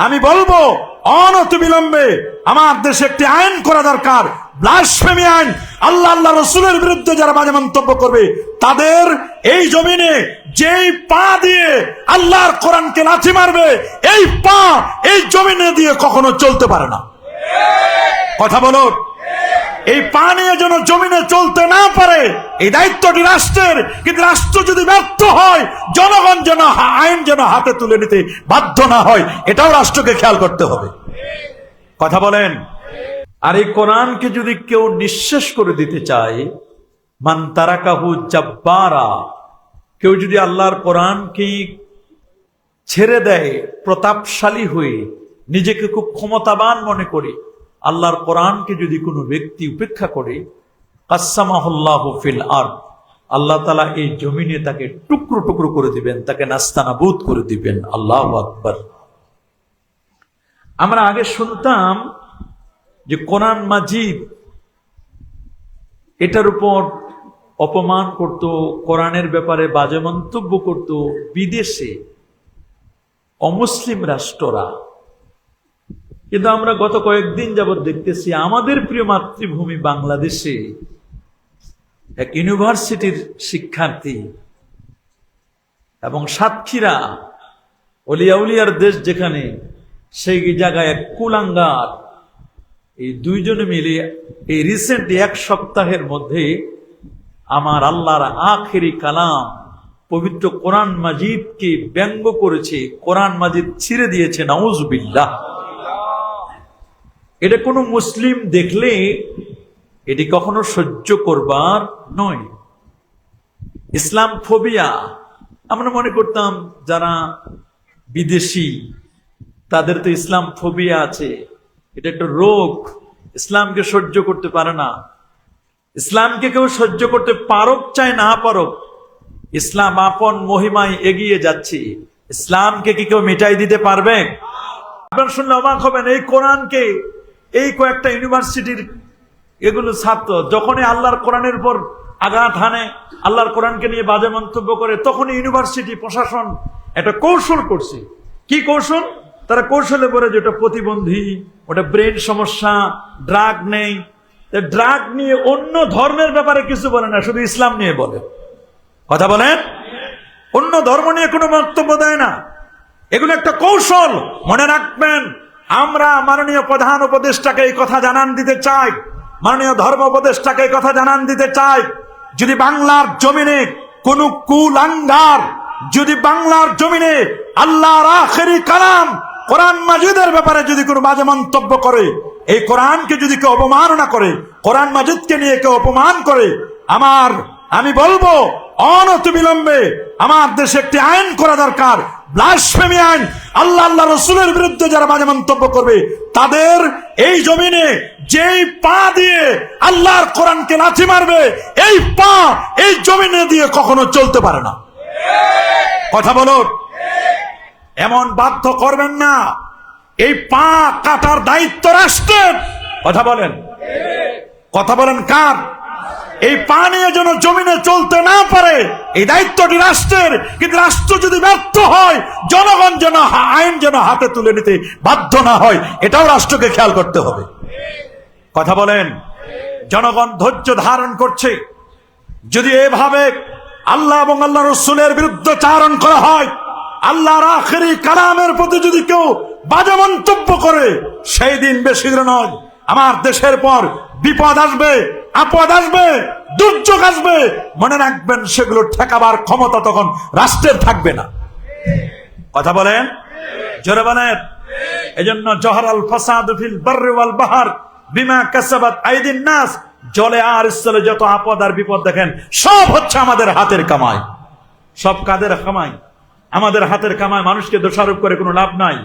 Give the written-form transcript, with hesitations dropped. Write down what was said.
আমি বলবো অনতিবিলম্বে আমার দেশে একটি আইন করা দরকার, ব্লাসফেমি আইন। আল্লাহ আল্লাহ রসুলের বিরুদ্ধে যারা বাজে মন্তব্য করবে তাদের এই জমিনে যেই পা দিয়ে আল্লাহর কোরআনকে লাথি মারবে, এই পা এই জমিনে দিয়ে কখনো চলতে পারে না। কথা বলো। এই পা নিয়ে যেন জমিনে চলতে না পারে, এই দায়িত্বটি রাষ্ট্রের। কিন্তু রাষ্ট্র যদি ব্যর্থ হয়, জনগণ যেন আইন যেন হাতে তুলে নিতে বাধ্য না হয়, এটাও রাষ্ট্রকে খেয়াল করতে হবে। কথা বলেন। আর এই কোরআনকে যদি কেউ নিঃশেষ করে দিতে চায়, মান তারাকাহু জাব্বারা, কেউ যদি আল্লাহর কোরআনকে ছেড়ে দেয় প্রতাপশালী হয়ে, নিজেকে খুব ক্ষমতাবান মনে করে, আল্লাহর কোরআনকে যদি কোনো ব্যক্তি উপেক্ষা করে, কাসসামাহুল্লাহু ফিল আরদ, আল্লাহ তাআলা এই জমিনে তাকে টুকরো টুকরো করে দিবেন, তাকে নাস্তানাবুদ করে দিবেন। আল্লাহু আকবার। আমরা আগে শুনতাম যে কোরআন মাজিদ, এটার উপর অপমান করত, কোরআনের ব্যাপারে বাজে মন্তব্য করত বিদেশে অমুসলিম রাষ্ট্ররা। কিন্তু আমরা গত কয়েকদিন যাবৎ দেখতেছি আমাদের প্রিয় মাতৃভূমি বাংলাদেশে এক ইউনিভার্সিটির শিক্ষার্থী এবং সাতক্ষীরা অলিয়া উলিয়ার দেশ যেখানে, সেই জায়গায় এক কুলাঙ্গার, এই দুইজনে মিলে এই রিসেন্ট এক সপ্তাহের মধ্যে আমার আল্লাহর আখেরি কালাম পবিত্র কোরআন মাজিদকে ব্যঙ্গ করেছে, কোরআন মাজিদ ছিঁড়ে দিয়েছে। নাউজুবিল্লাহ। এটা কোনো মুসলিম দেখলে এটি কখনো সহ্য করবার নয়। ইসলাম ফোবিয়া, আমরা মনে করতাম যারা বিদেশি তাদের তো ইসলাম ফোবিয়া আছে, এটা একটা রোগ, ইসলামকে সহ্য করতে পারে না। ইসলামকে কেউ সহ্য করতে পারুক চাই না পারুক, ইসলাম আপন মহিমায় এগিয়ে যাচ্ছে, ইসলামকে কি কেউ মিটাই দিতে পারবে? আপনারা শুনলে অবাক হবেন, এই কোরআনকে এই কয়েকটা ইউনিভার্সিটির এগুলো ছাত্র যখনই আল্লাহর কোরআনের উপর আঘাত হানে, আল্লাহর কোরআনকে নিয়ে বাজে মন্তব্য করে, তখনই ইউনিভার্সিটি প্রশাসন একটা কৌশল করছে। কি কৌশল? তারা কৌশলে বলে যে ওটা প্রতিবন্ধী, ওটা ব্রেন সমস্যা, ড্রাগ নেই। ড্রাগ নিয়ে অন্য ধর্মের ব্যাপারে কিছু বলে না, শুধু ইসলাম নিয়ে বলে। কথা বলেন। অন্য ধর্ম নিয়ে কোনো বক্তব্য দেয় না। এগুলো একটা কৌশল, মনে রাখবেন। আমরা মাননীয় প্রধান উপদেষ্টাকে এই কথা জানান দিতে চাই, মাননীয় ধর্ম উপদেষ্টাকে এই কথা জানান দিতে চাই, যদি বাংলার জমিনে কোন কুলাঙ্গার, যদি বাংলার জমিনে আল্লাহর আখেরি কালাম কোরআন মাজিদের ব্যাপারে যদি কোনো বাজে মন্তব্য করে, এই কোরআনকে যদি কেউ অপমাননা করে, কোরআন মাজিদকে নিয়ে কেউ অপমান করে, আমি বলবো অনতিবিলম্বে আমার দেশে একটি আইন করা দরকার, ব্লাসফেমি আইন। আল্লাহ আল্লাহ রসুলের বিরুদ্ধে যারা বাজে মন্তব্য করবে তাদের এই জমিনে যেই পা দিয়ে আল্লাহর কোরআনকে লাথি মারবে, এই পা এই জমিনে দিয়ে কখনো চলতে পারে না। কথা বলো। এমন বাধ্য করবেন না, এই পা কাটার দায়িত্ব রাষ্ট্রের। কথা বলেন। কথা বলেন কার? এই পা নিয়ে যেন জমিনে চলতে না পারে, এই দায়িত্বটি রাষ্ট্রের। কিন্তু রাষ্ট্র যদি ব্যর্থ হয়, জনগণ যেন আইন যেন হাতে তুলে নিতে বাধ্য না হয়, এটাও রাষ্ট্রকে খেয়াল করতে হবে। কথা বলেন। জনগণ ধৈর্য ধারণ করছে। যদি এভাবে আল্লাহ এবং আল্লাহ রসুলের বিরুদ্ধে চারণ করা হয়, আল্লাহর আখেরি কালামের প্রতি যদি কেউ বাজে মন্তব্য করে, সেই দিন বেশি দূরে নয়, আমার দেশের পর বিপদ আসবে, আপদ আসবে, দুর্যোগ আসবে। মনে রাখবেন, সেগুলো ঠেকাবার ক্ষমতা তখন রাষ্ট্রের থাকবে না। কথা বলেন। জোরে বলেন। এজন্য জহরাল ফাসাদু ফিল বাররি ওয়াল বাহর বিমা কাসাবাত আইদিন নাস, জলে আর স্থলে যত আপদ আর বিপদ দেখেন, সব হচ্ছে আমাদের হাতের কামাই। সব কাদের কামাই? আমাদের হাতের কামাই। মানুষকে দোষারোপ করে কোনো লাভ নাই।